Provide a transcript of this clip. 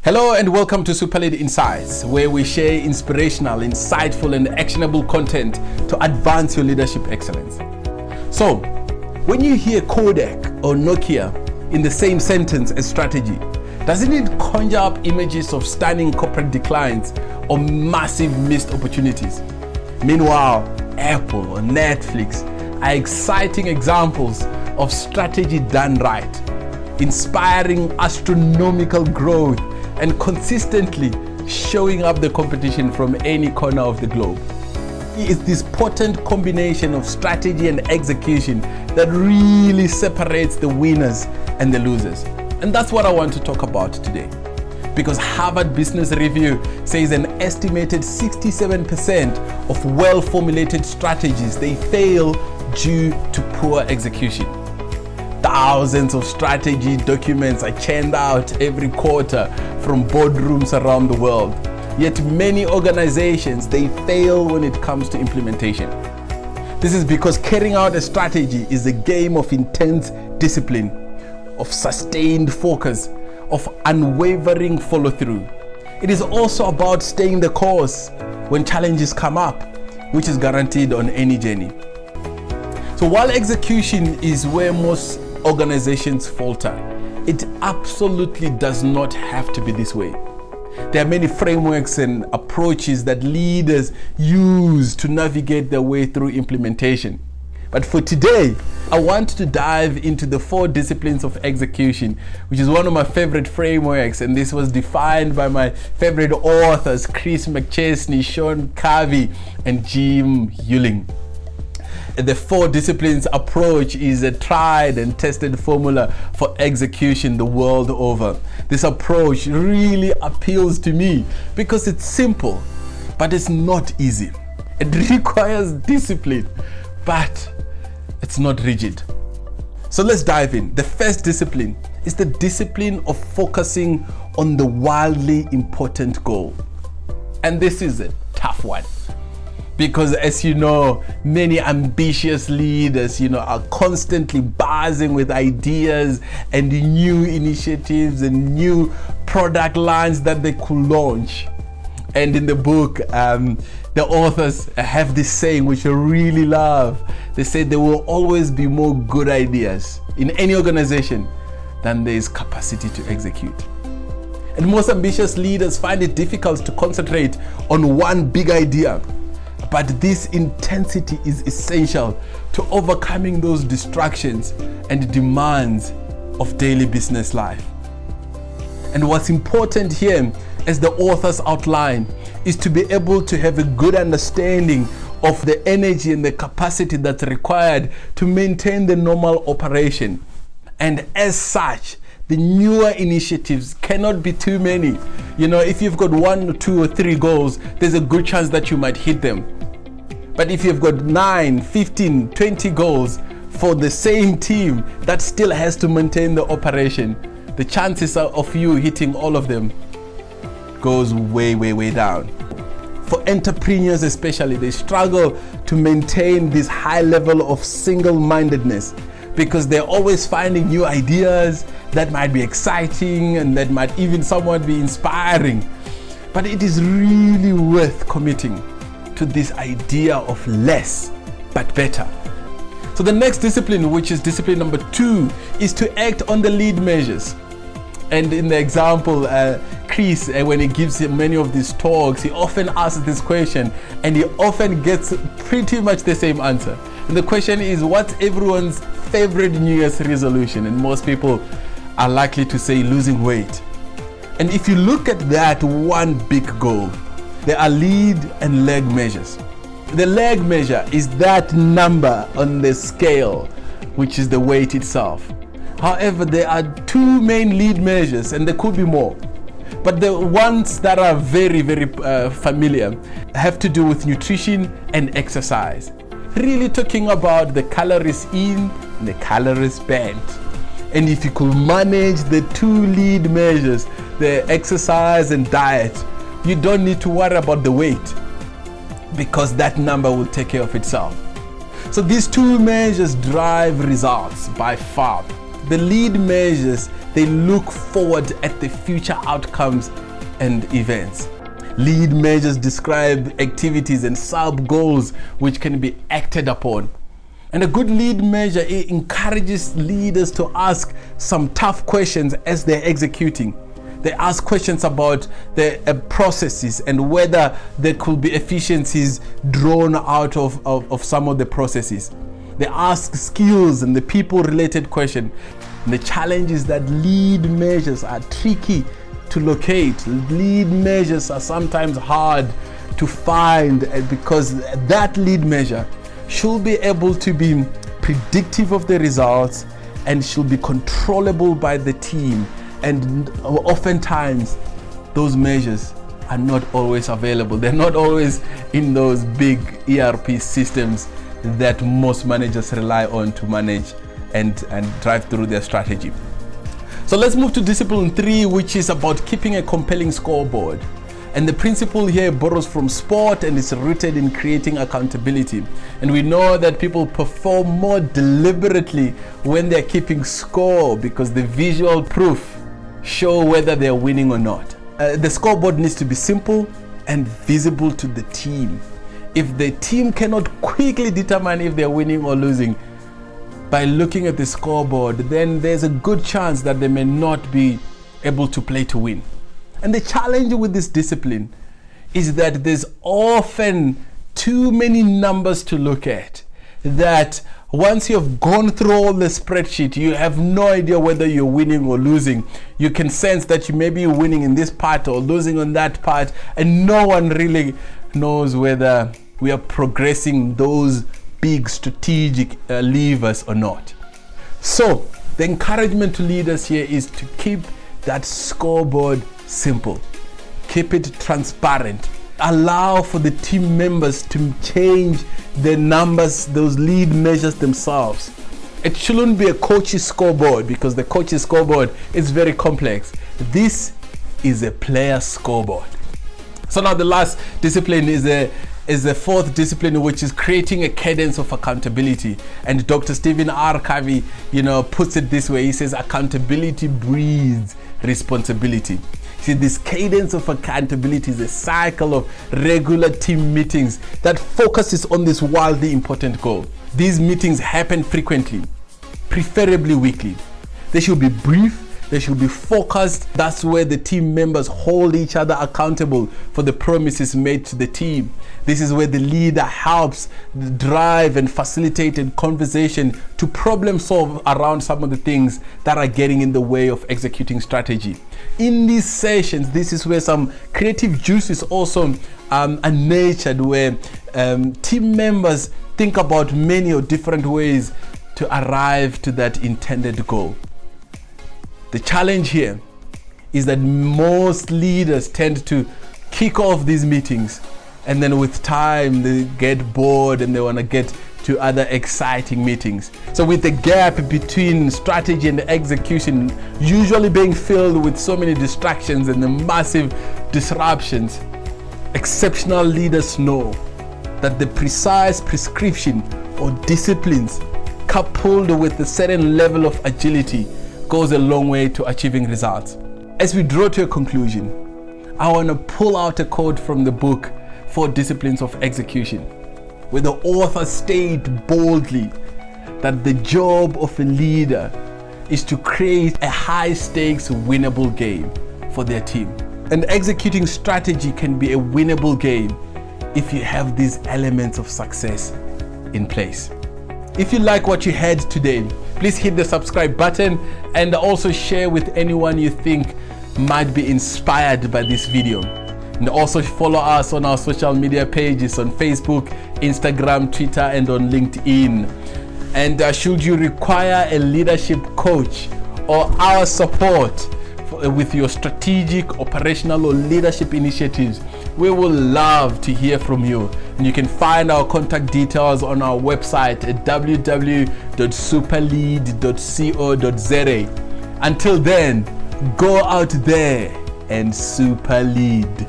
Hello and welcome to SuperLead Insights, where we share inspirational, insightful and actionable content to advance your leadership excellence. So, when you hear Kodak or Nokia in the same sentence as strategy, doesn't it conjure up images of stunning corporate declines or massive missed opportunities? Meanwhile, Apple or Netflix are exciting examples of strategy done right, inspiring astronomical growth and consistently showing up the competition from any corner of the globe. It's this potent combination of strategy and execution that really separates the winners and the losers. And that's what I want to talk about today. Because Harvard Business Review says an estimated 67% of well-formulated strategies, they fail due to poor execution. Thousands of strategy documents are churned out every quarter from boardrooms around the world. Yet many organizations, they fail when it comes to implementation. This is because carrying out a strategy is a game of intense discipline, of sustained focus, of unwavering follow-through. It is also about staying the course when challenges come up, which is guaranteed on any journey. So while execution is where most organizations falter, it absolutely does not have to be this way. There are many frameworks and approaches that leaders use to navigate their way through implementation. But for today, I want to dive into the 4 disciplines of execution, which is one of my favorite frameworks, and this was defined by my favorite authors, Chris McChesney, Sean Covey, and Jim Hewling. The 4 disciplines approach is a tried and tested formula for execution the world over. This approach really appeals to me because it's simple, but it's not easy. It requires discipline, but it's not rigid. So let's dive in. The first discipline is the discipline of focusing on the wildly important goal. And this is a tough one. Because as you know, many ambitious leaders, are constantly buzzing with ideas and new initiatives and new product lines that they could launch. And in the book, the authors have this saying, which I really love. They say there will always be more good ideas in any organization than there is capacity to execute. And most ambitious leaders find it difficult to concentrate on one big idea. But this intensity is essential to overcoming those distractions and demands of daily business life. And what's important here, as the authors outline, is to be able to have a good understanding of the energy and the capacity that's required to maintain the normal operation. And as such, the newer initiatives cannot be too many. If you've got 1, 2 or 3 goals, there's a good chance that you might hit them. But if you've got 9, 15, 20 goals for the same team that still has to maintain the operation, the chances of you hitting all of them goes way, way, way down. For entrepreneurs especially, they struggle to maintain this high level of single-mindedness because they're always finding new ideas that might be exciting and that might even somewhat be inspiring. But it is really worth committing to this idea of less but better. So the next discipline, which is discipline number 2, is to act on the lead measures. And in the example, Chris, when he gives him many of these talks, he often asks this question and he often gets pretty much the same answer. And the question is, what's everyone's favorite New Year's resolution? And most people are likely to say losing weight. And if you look at that one big goal, there are lead and leg measures. The leg measure is that number on the scale, which is the weight itself. However, there are 2 main lead measures, and there could be more. But the ones that are very, very familiar have to do with nutrition and exercise. Really talking about the calories in and the calories burnt. And if you could manage the 2 lead measures, the exercise and diet, you don't need to worry about the weight because that number will take care of itself. So these 2 measures drive results by far. The lead measures, they look forward at the future outcomes and events. Lead measures describe activities and sub-goals which can be acted upon. And a good lead measure, it encourages leaders to ask some tough questions as they're executing. They ask questions about the processes and whether there could be efficiencies drawn out of some of the processes. They ask skills and the people-related question. And the challenge is that lead measures are tricky to locate. Lead measures are sometimes hard to find because that lead measure should be able to be predictive of the results and should be controllable by the team. And oftentimes those measures are not always available. They're not always in those big ERP systems that most managers rely on to manage and drive through their strategy. So let's move to discipline 3, which is about keeping a compelling scoreboard. And the principle here borrows from sport and is rooted in creating accountability. And we know that people perform more deliberately when they're keeping score because the visual proof show whether they're winning or not. The scoreboard needs to be simple and visible to the team. If the team cannot quickly determine if they're winning or losing by looking at the scoreboard, then there's a good chance that they may not be able to play to win. And the challenge with this discipline is that there's often too many numbers to look at, that once you've gone through all the spreadsheet, you have no idea whether you're winning or losing. You can sense that you may be winning in this part or losing on that part, and no one really knows whether we are progressing those big strategic levers or not. So the encouragement to leaders here is to keep that scoreboard simple. Keep it transparent. Allow for the team members to change the numbers, those lead measures themselves. It shouldn't be a coach's scoreboard because the coach's scoreboard is very complex. This is a player scoreboard. So now the last discipline is the fourth discipline, which is creating a cadence of accountability. And Dr. Stephen R. Covey, puts it this way. He says, accountability breeds responsibility. See, this cadence of accountability is a cycle of regular team meetings that focuses on this wildly important goal. These meetings happen frequently, preferably weekly. They should be brief. They should be focused. That's where the team members hold each other accountable for the promises made to the team. This is where the leader helps drive and facilitate a conversation to problem solve around some of the things that are getting in the way of executing strategy. In these sessions, this is where some creative juices also are nurtured, where team members think about many or different ways to arrive to that intended goal. The challenge here is that most leaders tend to kick off these meetings, and then with time they get bored and they want to get to other exciting meetings. So with the gap between strategy and execution usually being filled with so many distractions and the massive disruptions, exceptional leaders know that the precise prescription or disciplines coupled with a certain level of agility goes a long way to achieving results. As we draw to a conclusion, I want to pull out a quote from the book 4 Disciplines of Execution, where the author stated boldly that the job of a leader is to create a high-stakes winnable game for their team. And executing strategy can be a winnable game if you have these elements of success in place. If you like what you heard today, please hit the subscribe button and also share with anyone you think might be inspired by this video. And also follow us on our social media pages on Facebook, Instagram, Twitter, and on LinkedIn. And should you require a leadership coach or our support with your strategic, operational, or leadership initiatives, we will love to hear from you. And you can find our contact details on our website at www.superlead.co.za. Until then, go out there and super lead.